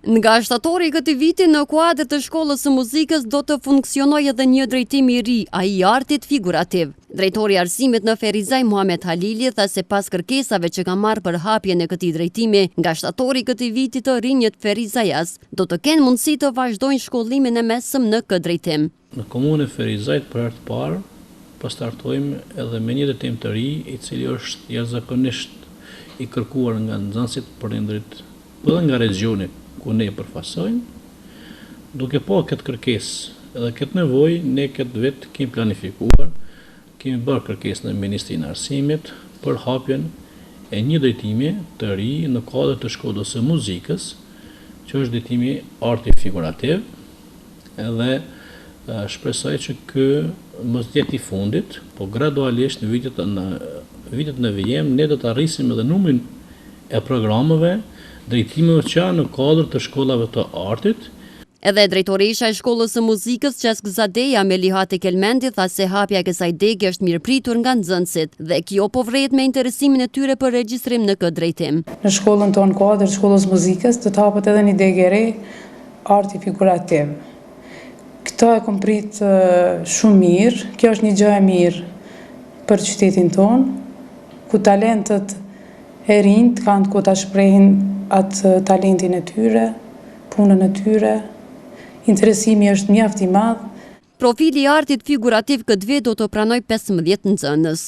Nga shtatori këtij viti në kuadër të shkollës së muzikës do të funksionojë edhe një drejtim i ri, ai i artit figurativ. Drejtori i arsimit në Ferizaj Muhamet Halili tha se pas kërkesave që ka marrë për hapjen e këtij drejtimi, nga shtatori këtij viti të rinjët Ferizajas do të kenë mundësi të vazhdojnë shkollimin e mesëm në këtë drejtim. Në komunën e Ferizajt për herë të parë po startojmë edhe me një drejtim të ri, i cili është jashtëzakonisht i kërkuar nga nxënësit prindërit, edhe nga regioni ku ne përfaqësojmë, duke pa këtë kërkesë edhe këtë nevojë, ne këtë vit kemi planifikuar, kemi bërë kërkesë në Ministrinë e Arsimit për hapjen e një drejtimi të ri në kuadër të shkollës së muzikës, që është drejtimi arti figurativ, edhe shpresoj që ky mos jetë i fundit, po gradualisht në vitet në vijim ne do të arrisim edhe numrin e programeve drejtimeve që janë në kuadër të shkollave të artit. Edhe drejtoresha e shkollës së muzikës Çeskzadeja Melihati Kelmendi tha se hapja e kësaj dege është mirëpritur nga nxënësit dhe kjo po vret me interesimin e tyre për regjistrim në këtë drejtim. Në shkollën tonë kuadër të shkollës muzikës do të hapet edhe një degë e re arti figurativ. Këtë e kom prit shumë mirë, kjo është një gjë e mirë për qytetin tonë, ku talentet e rinjt kanë ku ta shprehin atë talentin e tyre, punën e tyre, interesimi është mjaft i madh. Profili i artit figurativ këtë vit do të pranoj 15 nxënës.